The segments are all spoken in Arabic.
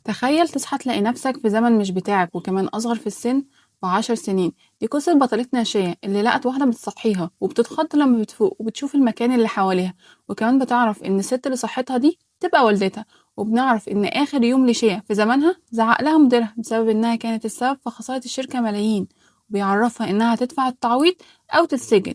تخيل تصحى تلاقي نفسك في زمن مش بتاعك وكمان أصغر في السن ب10 سنين. دي قصة بطلتنا شيا اللي لقت واحدة بتصحيها وبتتخض لما بتفوق وبتشوف المكان اللي حواليها، وكمان بتعرف إن الست اللي صحتها دي تبقى والدتها. وبنعرف إن آخر يوم لشيا في زمانها زعق لها مديرها بسبب إنها كانت السبب في خسارة الشركة ملايين، وبيعرفها إنها تدفع التعويض أو تتسجن.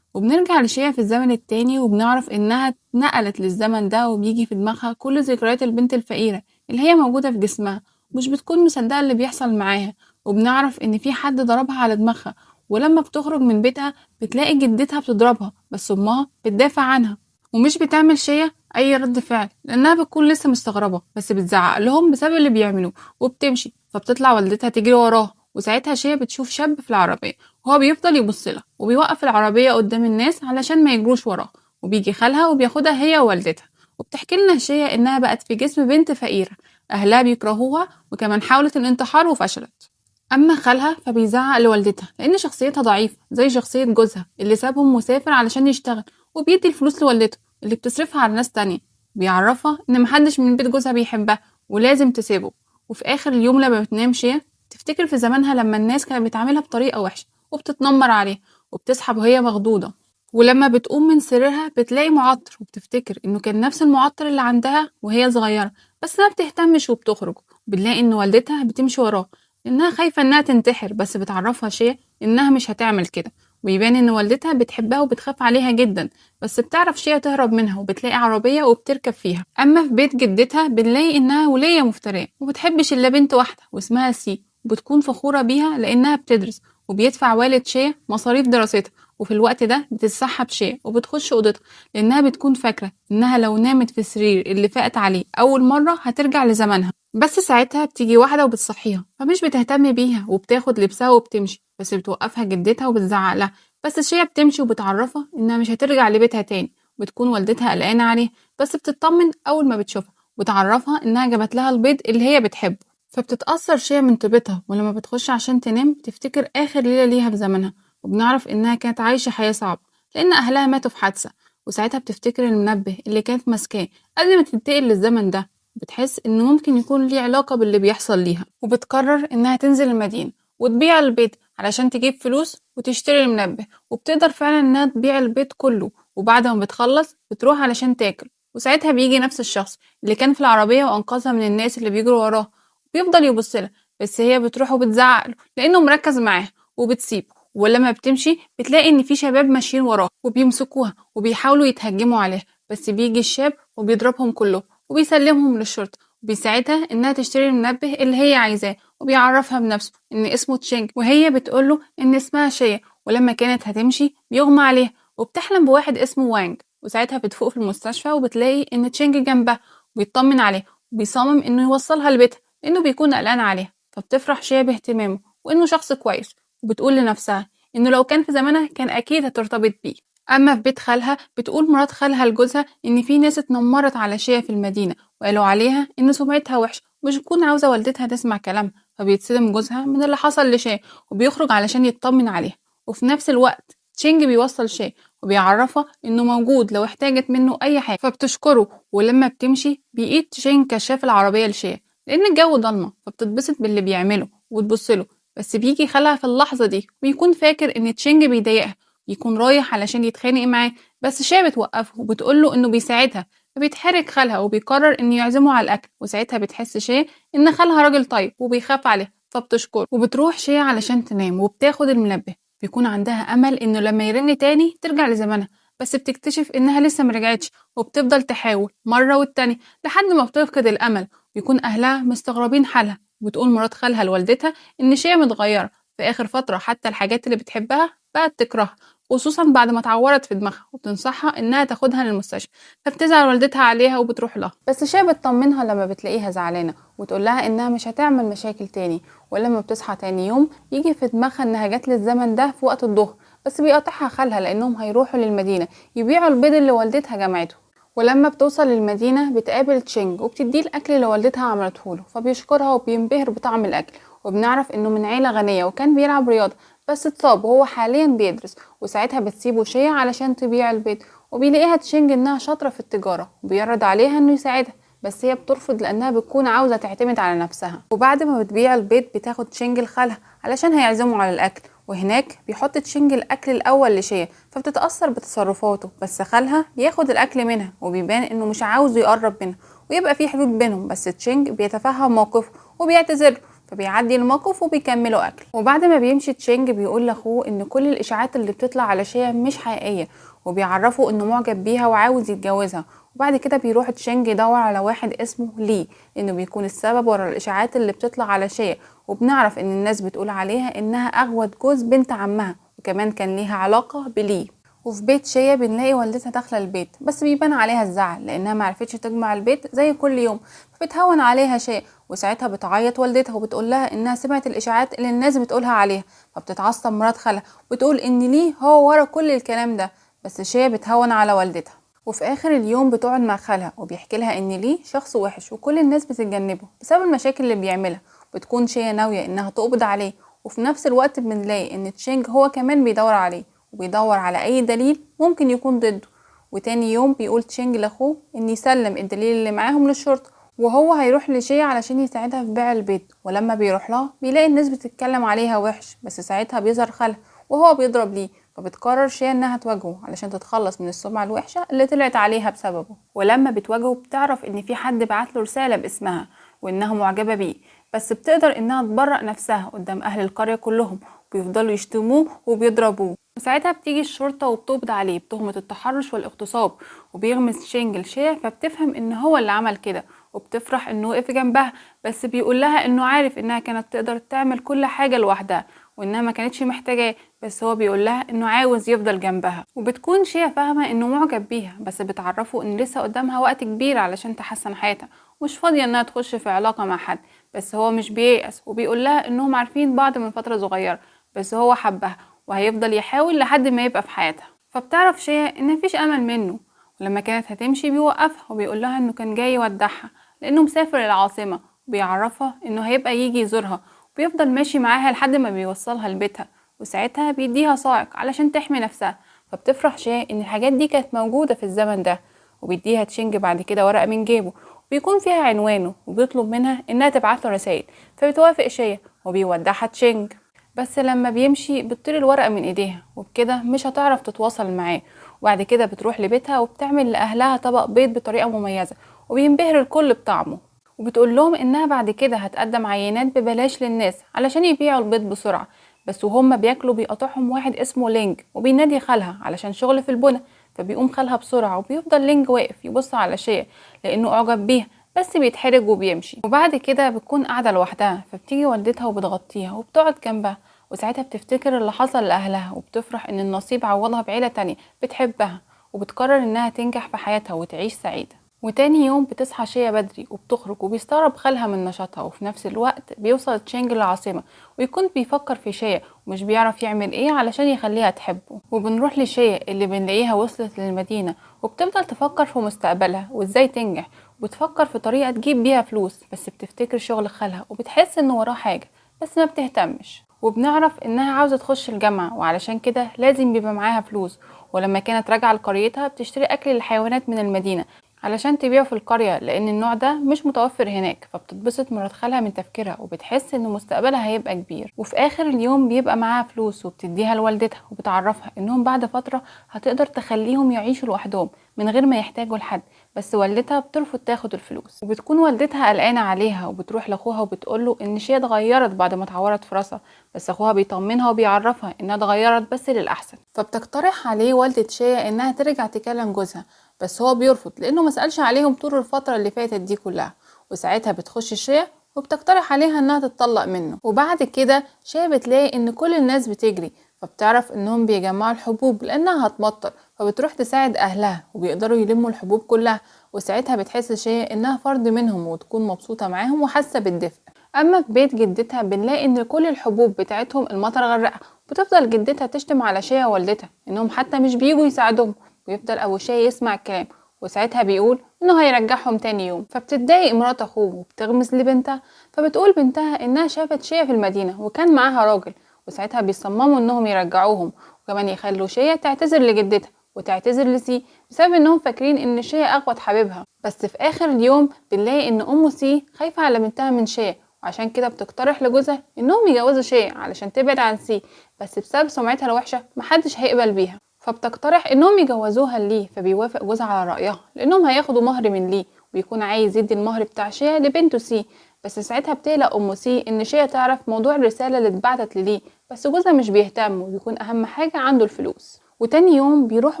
وبنرجع لشيا في الزمن التاني وبنعرف إنها اتنقلت للزمن ده، وبيجي في دماغها كل ذكريات البنت الفقيرة اللي هي موجودة في جسمها، مش بتكون مصدقة اللي بيحصل معاها. وبنعرف إن في حد ضربها على دماغها، ولما بتخرج من بيتها بتلاقي جدتها بتضربها، بس أمها بتدافع عنها ومش بتعمل شيء أي رد فعل لأنها بتكون لسه مستغربة، بس بتزعق لهم بسبب اللي بيعملوه وبتمشي. فبتطلع والدتها تجري وراها، وساعتها شيا بتشوف شاب في العربية وهو بيفضل يبصلها وبيوقف العربية قدام الناس علشان ما يجروش وراه. وبيجي خالها وبياخدها هي ووالدتها، وبتحكي لنا شيا إنها بقت في جسم بنت فقيرة أهلها بيكرهوها، وكمان حاولت الانتحار وفشلت. أما خالها فبيزعق لوالدتها لأن شخصيتها ضعيفة زي شخصية جوزها اللي سابهم وسافر علشان يشتغل، وبيدي الفلوس لوالدته اللي بتصرفها على ناس تانية. بيعرفها إن محدش من بيت جوزها بيحبها ولازم تسيبه. وفي آخر اليوم لما بتنام شيا تفتكر في زمانها لما الناس كانت بتعاملها بطريقة وحشة وبتتنمر عليها، وبتصحى وهي مخضوضة. ولما بتقوم من سريرها بتلاقي معطر وبتفتكر إنه كان نفس المعطر اللي عندها وهي صغيرة، بس ما بتهتمش وبتخرج. بنلاقي إن والدتها بتمشي وراه لأنها خايفة إنها تنتحر، بس بتعرفها شيء إنها مش هتعمل كده. ويبان إن والدتها بتحبها وبتخاف عليها جدا، بس بتعرف شيء تهرب منها وبتلاقي عربية وبتركب فيها. أما في بيت جدتها بنلاقي إنها ولية مفترية وبتحبش إلا بنت واحدة واسمها سي، وبتكون فخورة بيها لأنها بتدرس وبيدفع والد شيء مصاريف دراستها. وفي الوقت ده بتتسحب شيء وبتخش أوضتها لأنها بتكون فاكرة إنها لو نامت في السرير اللي فات عليه أول مرة هترجع لزمانها. بس ساعتها بتيجي واحدة وبتصحيها، فمش بتهتم بيها وبتاخد لبسها وبتمشي، بس بتوقفها جدتها وبتزعق لها. بس الشيا بتمشي وبتعرفها إنها مش هترجع لبيتها تاني. بتكون والدتها قلقانة عليها بس بتطمن أول ما بتشوفها، وتعرفها إنها جابت لها البيض اللي هي بتحبه. فبتتأثر شيا من طيبتها، ولما بتخش عشان تنام تفتكر آخر ليلة ليها في زمنها، وبنعرف إنها كانت عايشة حياة صعبة لأن أهلها ماتوا في حادثة. وساعتها بتفتكر المنبه اللي كانت ماسكاه قبل ما تنتقل للزمن ده، بتحس إنه ممكن يكون ليه علاقة باللي بيحصل ليها، وبتقرر إنها تنزل المدينة وتبيع البيت علشان تجيب فلوس وتشتري المنبه. وبتقدر فعلا إنها تبيع البيت كله، وبعد ما بتخلص بتروح علشان تاكل. وساعتها بيجي نفس الشخص اللي كان في العربية وأنقذها من الناس اللي بيجروا وراها، بيفضل يبصلها، بس هي بتروح وبتزعقله لأنه مركز معاها وبتسيبه. ولما بتمشي بتلاقي إن في شباب ماشيين وراها وبيمسكوها وبيحاولوا يتهجموا عليها، بس بيجي الشاب وبيضربهم كلهم وبيسلمهم للشرطة، وبيساعدها إنها تشتري المنبه اللي هي عايزاه، وبيعرفها بنفسه إن اسمه تشينج وهي بتقوله إن اسمها شيا. ولما كانت هتمشي بيغمى عليها وبتحلم بواحد اسمه وانج، وساعتها بتفوق في المستشفى وبتلاقي إن تشينج جنبها وبيطمن عليها وبيصمم إنه يوصلها لبيتها لأنه بيكون قلقان عليها. فبتفرح شيا باهتمامه وإنه شخص كويس، وبتقول لنفسها إنه لو كان في زمانها كان أكيد هترتبط بيه. أما في بيت خالها بتقول مرات خالها لجوزها إن في ناس اتنمرت على شيا في المدينة وقالوا عليها إن سمعتها وحشة ومش بتكون عاوزة والدتها تسمع كلامها. فبيتصدم جوزها من اللي حصل لشيا وبيخرج علشان يطمن عليها. وفي نفس الوقت تشينج بيوصل شيا وبيعرفها إنه موجود لو احتاجت منه أي حاجة، فبتشكره. ولما بتمشي بإيد تشينج كشاف العربية لشيا لأن الجو ضلمة، فبتتبسط باللي بيعمله وتبصله. بس بيجي خالها في اللحظة دي ويكون فاكر إن تشينج بيضايقها، بيكون رايح علشان يتخانق معاه، بس شيا بتوقفه وبتقوله إنه بيساعدها. فبيتحرك خالها وبيقرر إنه يعزمه على الأكل، وساعتها بتحس شيا إن خالها راجل طيب وبيخاف عليها، فبتشكره. وبتروح شيا علشان تنام وبتاخد المنبه. بيكون عندها أمل إنه لما يرن تاني ترجع لزمانها، بس بتكتشف إنها لسه مرجعتش، وبتفضل تحاول مرة والتانية لحد ما بتفقد الأمل. بيكون أهلها مستغربين حالها، وبتقول مرات خالها لوالدتها إن شيا متغيرة في آخر فترة، حتى الحاجات اللي بتحبها بقت تكرهها، خصوصا بعد ما اتعورت في دماغها، وبتنصحها إنها تاخدها للمستشفى. فبتزعل والدتها عليها وبتروح لها، بس شيا بتطمنها لما بتلاقيها زعلانة وتقول لها إنها مش هتعمل مشاكل تاني. ولما بتصحى تاني يوم يجي في دماغها إنها جات للزمن ده في وقت الظهر، بس بيقاطعها خالها لأنهم هيروحوا للمدينة يبيعوا البيض اللي والدتها جمعته. ولما بتوصل للمدينة بتقابل تشينج وبتديه الأكل اللي والدتها عملتهوله، فبيشكرها وبينبهر بطعم الأكل. وبنعرف إنه من عيلة غنية وكان بيلعب رياضة بس اتصاب وهو حاليا بيدرس، وساعتها بتسيبه شيا علشان تبيع البيض. وبيلاقيها تشينج إنها شاطرة في التجارة وبيعرض عليها إنه يساعدها، بس هي بترفض لانها بتكون عاوزة تعتمد على نفسها. وبعد ما بتبيع البيض بتاخد تشينج لخالها علشان هيعزموا على الاكل، وهناك بيحط تشينج الاكل الاول لشيا، فبتتأثر بتصرفاته، بس خالها بياخد الاكل منها وبيبان انه مش عاوز يقرب منها ويبقى في حدود بينهم، بس تشينج بيتفهم موقفه وبيعتذر، فبيعدي الموقف وبيكملوا اكل. وبعد ما بيمشي تشينج بيقول لاخوه ان كل الاشاعات اللي بتطلع على شيا مش حقيقيه، وبيعرفه انه معجب بيها وعاوز يتجوزها. وبعد كده بيروح تشينج يدور على واحد اسمه لي، انه بيكون السبب ورا الاشاعات اللي بتطلع على شيا. وبنعرف ان الناس بتقول عليها انها اغوى جوز بنت عمها، وكمان كان ليها علاقه بلي. وفي بيت شيا بنلاقي والدتها داخله البيت، بس بيبان عليها الزعل لانها معرفتش تجمع البيت زي كل يوم، فبتهون عليها شيء. وساعتها بتعيط والدتها وبتقول لها انها سمعت الاشاعات اللي الناس بتقولها عليها، فبتتعصب مرات خالها وبتقول ان ليه هو ورا كل الكلام ده، بس شيا بتهون على والدتها. وفي اخر اليوم بتقعد مع خالها وبيحكي لها ان ليه شخص وحش وكل الناس بتتجنبه بسبب المشاكل اللي بيعملها. بتكون شيا ناويه انها تقبض عليه، وفي نفس الوقت بنلاقي ان تشينج هو كمان بيدور عليه وبيدور على اي دليل ممكن يكون ضده. وتاني يوم بيقول تشينج لاخوه ان يسلم الدليل اللي معاهم للشرطه، وهو هيروح لشيا علشان يساعدها في بيع البيت. ولما بيروح لها بيلاقي الناس بتتكلم عليها وحش، بس ساعتها بيظهر خالها وهو بيضرب ليه، فبتقرر شيا انها تواجهه علشان تتخلص من السمعه الوحشه اللي طلعت عليها بسببه. ولما بتواجهه بتعرف ان في حد بعت له رساله باسمها وانها معجبه بيه، بس بتقدر انها تبرأ نفسها قدام اهل القريه كلهم، بيفضلوا يشتموه وبيضربوه. وساعتها بتيجي الشرطة وبتقبض عليه بتهمة التحرش والاغتصاب، وبيغمز شينج لشيا، فبتفهم ان هو اللي عمل كده وبتفرح انه وقف جنبها، بس بيقول لها انه عارف انها كانت تقدر تعمل كل حاجة لوحدها وانها ما كانتش محتاجاه، بس هو بيقول لها انه عاوز يفضل جنبها. وبتكون شيا فاهمة انه معجب بيها، بس بتعرفه ان لسه قدامها وقت كبير علشان تحسن حياتها ومش فاضية انها تخش في علاقة مع حد. بس هو مش بييأس وبيقول لها انهم عارفين بعض من فترة صغيرة، بس هو حبها وهيفضل يحاول لحد ما يبقى في حياتها. فبتعرف شيا ان مفيش امل منه، ولما كانت هتمشي بيوقفها وبيقول لها انه كان جاي يودعها لانه مسافر العاصمة، وبيعرفها انه هيبقى يجي يزورها، وبيفضل ماشي معاها لحد ما بيوصلها لبيتها، وساعتها بيديها صاعق علشان تحمي نفسها. فبتفرح شيا ان الحاجات دي كانت موجودة في الزمن ده، وبيديها تشينج بعد كده ورقة من جيبه بيكون فيها عنوانه، وبيطلب منها انها تبعت له رسائل، فبتوافق شيا وبيودعها تشينج. بس لما بيمشي بتطير الورقة من ايديها، وبكده مش هتعرف تتواصل معاه. وبعد كده بتروح لبيتها وبتعمل لأهلها طبق بيض بطريقة مميزة، وبينبهر الكل بطعمه. وبتقول لهم انها بعد كده هتقدم عينات ببلاش للناس علشان يبيعوا البيض بسرعة. بس وهم بياكلوا بيقطعهم واحد اسمه لينج وبينادي خالها علشان شغل في البنا، فبيقوم خالها بسرعة وبيفضل لينج واقف يبص على شيء لانه اعجب بيها، بس بيتحرج وبيمشي. وبعد كده بتكون قاعدة لوحدها، فبتيجي والدتها وبتغطيها وبتقعد جنبها، وساعتها بتفتكر اللي حصل لأهلها وبتفرح ان النصيب عوضها بعيلة تانية بتحبها، وبتقرر انها تنجح في حياتها وتعيش سعيدة. وتاني يوم بتصحى شيا بدري وبتخرج، وبيستغرب خالها من نشاطها، وفي نفس الوقت بيوصل تشينج للعاصمة ويكون بيفكر في شيا ومش بيعرف يعمل ايه علشان يخليها تحبه. وبنروح لشيا اللي بنلاقيها وصلت للمدينة وبتفضل تفكر في مستقبلها وازاي تنجح، وبتفكر في طريقة تجيب بيها فلوس، بس بتفتكر شغل خالها وبتحس انه وراه حاجة بس ما بتهتمش. وبنعرف انها عاوزة تخش الجامعة وعلشان كده لازم بيبقى معاها فلوس. ولما كانت راجعة لقريتها بتشتري اكل للحيوانات من المدينة علشان تبيعه في القرية لان النوع ده مش متوفر هناك، فبتتبسط مرات خالها من تفكيرها وبتحس ان مستقبلها هيبقى كبير. وفي اخر اليوم بيبقى معاها فلوس وبتديها لوالدتها وبتعرفها انهم بعد فترة هتقدر تخليهم يعيشوا لوحدهم من غير ما يحتاجوا لحد، بس والدتها بترفض تاخد الفلوس. وبتكون والدتها قلقانة عليها وبتروح لاخوها وبتقوله ان شيا اتغيرت بعد ما اتعورت في راسها، بس اخوها بيطمنها وبيعرفها انها اتغيرت بس للاحسن. فبتقترح عليه والدة شيا انها ترجع تكلم جوزها، بس هو بيرفض لانه مسألش عليهم طول الفترة اللي فاتت دي كلها. وساعتها بتخش شيا وبتقترح عليها انها تتطلق منه. وبعد كده شيا بتلاقي ان كل الناس بتجري، فبتعرف انهم بيجمعوا الحبوب لانها هتمطر، فبتروح تساعد اهلها وبيقدروا يلموا الحبوب كلها. وساعتها بتحس شيا انها فرد منهم وتكون مبسوطة معاهم وحاسة بالدفء. اما في بيت جدتها بنلاقي ان كل الحبوب بتاعتهم المطر غرقها، بتفضل جدتها تشتم على شيا والدتها انهم حتى مش بييجوا يساعدوهم، ويفضل ابو شيا يسمع الكلام، وساعتها بيقول انه هيرجعهم تاني يوم. فبتتضايق مرات اخوه وبتغمز لبنتها، فبتقول بنتها انها شافت شيا في المدينة وكان معاها راجل، وساعتها بيصمموا انهم يرجعوهم وكمان يخلوا شيا تعتذر لجدتها وتعتذر لسي بسبب انهم فاكرين ان شيا اخوت حبيبها. بس في اخر اليوم بنلاقي ان ام سي خايفة على بنتها من شيا، وعشان كده بتقترح لجوزها انهم يجوزوا شيا علشان تبعد عن سي، بس بسبب سمعتها الوحشة محدش هيقبل بيها، فبتقترح انهم يجوزوها ليه. فبيوافق جوزها على رأيها لانهم هياخدوا مهر من ليه، ويكون عايز يدي المهر بتاع شيا لبنته سي. بس ساعتها بتقلق ام سي ان شيا تعرف موضوع الرسالة اللي اتبعتت لليه، بس جوزها مش بيهتم وبيكون اهم حاجة عنده الفلوس. وتاني يوم بيروح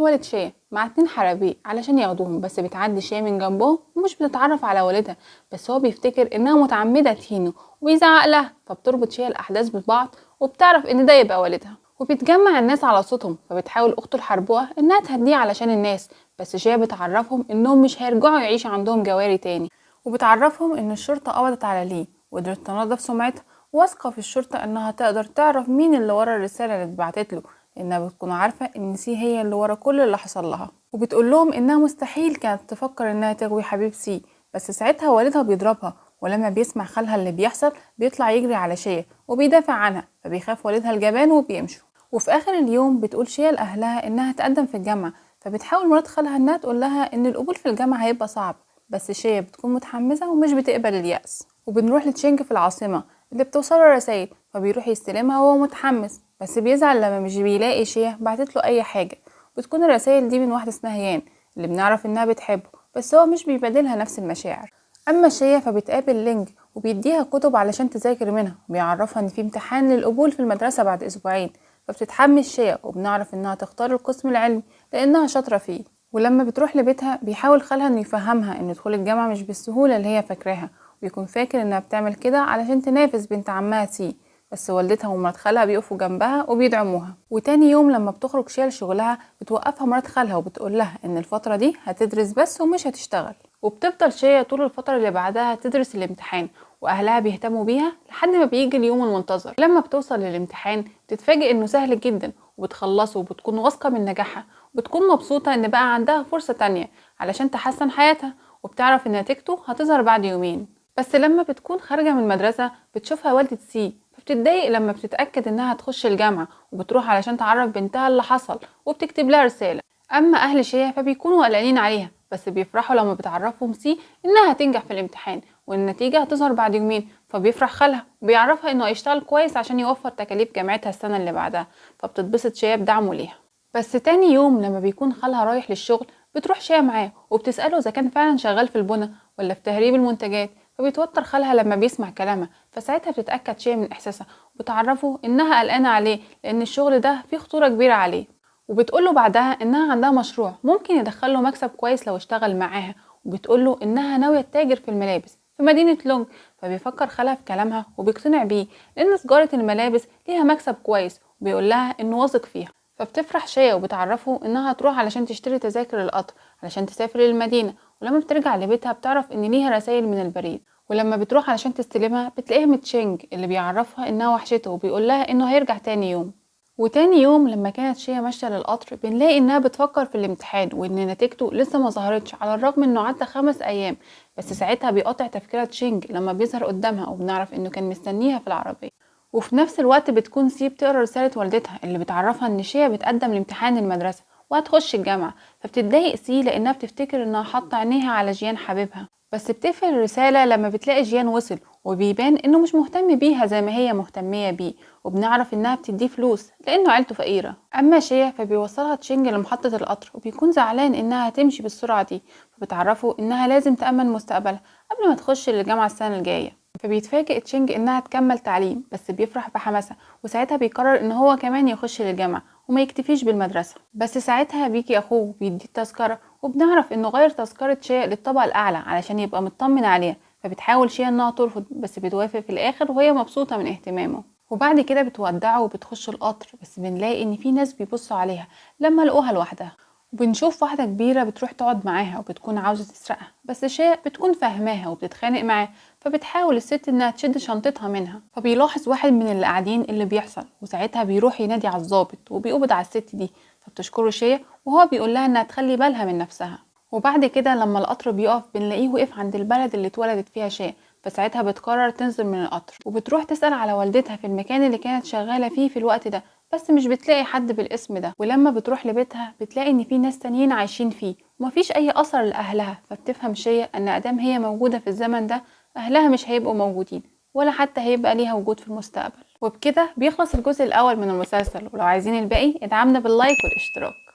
والد شيا مع 2 حرابيه علشان ياخدوهم، بس بتعدي شيا من جنبهم ومش بتتعرف على والدها، بس هو بيفتكر انها متعمدة تهينه وبيزعق لها، فبتربط شيا الاحداث ببعض وبتعرف ان ده يبقى والدها. وبيتجمع الناس على صوتهم، فبتحاول اخته الحربوة انها تهديه علشان الناس، بس شيا بتعرفهم انهم مش هيرجعوا يعيشوا عندهم جواري تاني، وبتعرفهم ان الشرطة قبضت على ليه وقدرت تنظف سمعتها، واثقة في الشرطة انها تقدر تعرف مين اللي ورا الرسالة اللي اتبعتت له، لانها بتكون عارفة ان سي هي اللي ورا كل اللي حصل لها. وبتقول لهم انها مستحيل كانت تفكر انها تغوي حبيب سي، بس ساعتها والدها بيضربها، ولما بيسمع خالها اللي بيحصل بيطلع يجري على شيا وبيدافع عنها، فبيخاف والدها الجبان وبيمشوا. وفي اخر اليوم بتقول شيا لاهلها انها تقدم في الجامعة، فبتحاول مرات خالها انها تقول لها ان القبول في الجامعة هيبقى صعب، بس شيا بتكون متحمسة ومش بتقبل اليأس. وبنروح لتشينج في العاصمة اللي بتوصله رسائل، فبيروح يستلمها وهو متحمس، بس بيزعل لما مش بيلاقي شيا بعتت له اي حاجة. بتكون الرسائل دي من واحدة اسمها يان اللي بنعرف انها بتحبه، بس هو مش بيبادلها نفس المشاعر. اما شيا فبتقابل لينج وبيديها كتب علشان تذاكر منها، وبيعرفها ان في امتحان للقبول في المدرسة بعد اسبوعين، فبتتحمس شيا وبنعرف انها تختار القسم العلمي لانها شاطرة فيه. ولما بتروح لبيتها بيحاول خالها انه يفهمها ان دخول الجامعة مش بالسهولة اللي هي فاكراها، وبيكون فاكر انها بتعمل كده علشان تنافس بنت عمها سي، بس والدتها ومرات خالها بيقفوا جنبها وبيدعموها. وتاني يوم لما بتخرج شيا لشغلها بتوقفها مرات خالها وبتقول لها ان الفترة دي هتدرس بس ومش هتشتغل، وبتفضل شيا طول الفترة اللي بعدها تدرس الامتحان، واهلها بيهتموا بيها لحد ما بيجي اليوم المنتظر. لما بتوصل للامتحان بتتفاجئ انه سهل جدا وبتخلصه، وبتكون واثقة من نجاحها، وبتكون مبسوطة ان بقى عندها فرصة تانية علشان تحسن حياتها، وبتعرف ان نتيجته هتظهر بعد يومين. بس لما بتكون خارجة من المدرسة بتشوفها والدة سي، فبتتضايق لما بتتأكد انها هتخش الجامعة، وبتروح علشان تعرف بنتها اللي حصل وبتكتب لها رسالة. اما اهل شيا فبيكونوا قلقانين عليها، بس بيفرحوا لما بتعرفهم سي انها هتنجح في الامتحان والنتيجة هتظهر بعد يومين، فبيفرح خالها وبيعرفها انه هيشتغل كويس عشان يوفر تكاليف جامعتها السنة اللي بعدها، فبتتبسط شيا بدعمه ليها. بس تاني يوم لما بيكون خالها رايح للشغل بتروح شيا معاه وبتسأله اذا كان فعلا شغال في البنا ولا في تهريب المنتجات، فبيتوتر خالها لما بيسمع كلامها، فساعتها بتتأكد شيا من احساسها وبتعرفه انها قلقانة عليه لان الشغل ده فيه خطورة كبيرة عليه. وبتقوله بعدها انها عندها مشروع ممكن يدخله مكسب كويس لو اشتغل معاها، وبتقوله انها ناوية تتاجر في الملابس في مدينة لونج، فبيفكر خالها في كلامها وبيقتنع بيه لان تجارة الملابس ليها مكسب كويس، وبيقول لها انه واثق فيها. فبتفرح شيا وبتعرفه انها هتروح علشان تشتري تذاكر القطر علشان تسافر للمدينة، ولما بترجع لبيتها بتعرف ان ليها رسائل من البريد، ولما بتروح علشان تستلمها بتلاقيها متشينج اللي بيعرفها انها وحشته وبيقول لها انه هيرجع تاني يوم. وتاني يوم لما كانت شيا ماشية للقطر بنلاقي انها بتفكر في الامتحان وان نتيجته لسه ما ظهرتش على الرغم انه عدى 5 ايام، بس ساعتها بيقطع تفكيرها تشينج لما بيظهر قدامها وبنعرف انه كان مستنيها في العربية. وفي نفس الوقت بتكون سي بتقرا رسالة والدتها اللي بتعرفها ان شيا بتقدم لامتحان المدرسة وهتخش الجامعة، فبتتضايق سي لانها بتفتكر انها حاطة عينيها على جيان حبيبها، بس بتقفل الرسالة لما بتلاقي جيان وصل وبيبان انه مش مهتم بيها زي ما هي مهتمية بيه، وبنعرف انها بتديه فلوس لانه عيلته فقيرة. اما شيا فبيوصلها تشينج لمحطة القطر وبيكون زعلان انها هتمشي بالسرعة دي، فبتعرفه انها لازم تأمن مستقبلها قبل ما تخش الجامعة السنة الجاية. فبيتفاجئ تشينج انها تكمل تعليم، بس بيفرح بحماسها وساعتها بيقرر ان هو كمان يخش للجامعة وما يكتفيش بالمدرسة. بس ساعتها بيجي اخوه بيدي التذكرة، وبنعرف انه غير تذكرة شيا للطبقة الاعلى علشان يبقى مطمن عليها، فبتحاول شيا انها ترفض بس بتوافق في الاخر وهي مبسوطة من اهتمامه. وبعد كده بتودعه وبتخش القطر، بس بنلاقي ان في ناس بيبصوا عليها لما لقوها لوحدها، وبنشوف واحدة كبيرة بتروح تقعد معاها وبتكون عاوزة تسرقها، بس شيا بتكون فاهماها وبتتخانق معاه، فبتحاول الست انها تشد شنطتها منها، فبيلاحظ واحد من اللي قاعدين اللي بيحصل، وساعتها بيروح ينادي على الضابط وبيقبض على الست دي، فبتشكره شيا وهو بيقول لها انها تخلي بالها من نفسها. وبعد كده لما القطر بيقف بنلاقيه وقف عند البلد اللي اتولدت فيها شيا، فساعتها بتقرر تنزل من القطر وبتروح تسأل على والدتها في المكان اللي كانت شغالة فيه في الوقت ده، بس مش بتلاقي حد بالاسم ده، ولما بتروح لبيتها بتلاقي ان في ناس تانيين عايشين فيه ومفيش اي اثر لاهلها، فبتفهم شيا ان ادام هي موجودة في الزمن ده اهلها مش هيبقوا موجودين ولا حتى هيبقى ليها وجود في المستقبل. وبكده بيخلص الجزء الاول من المسلسل، ولو عايزين الباقي ادعمنا باللايك والاشتراك.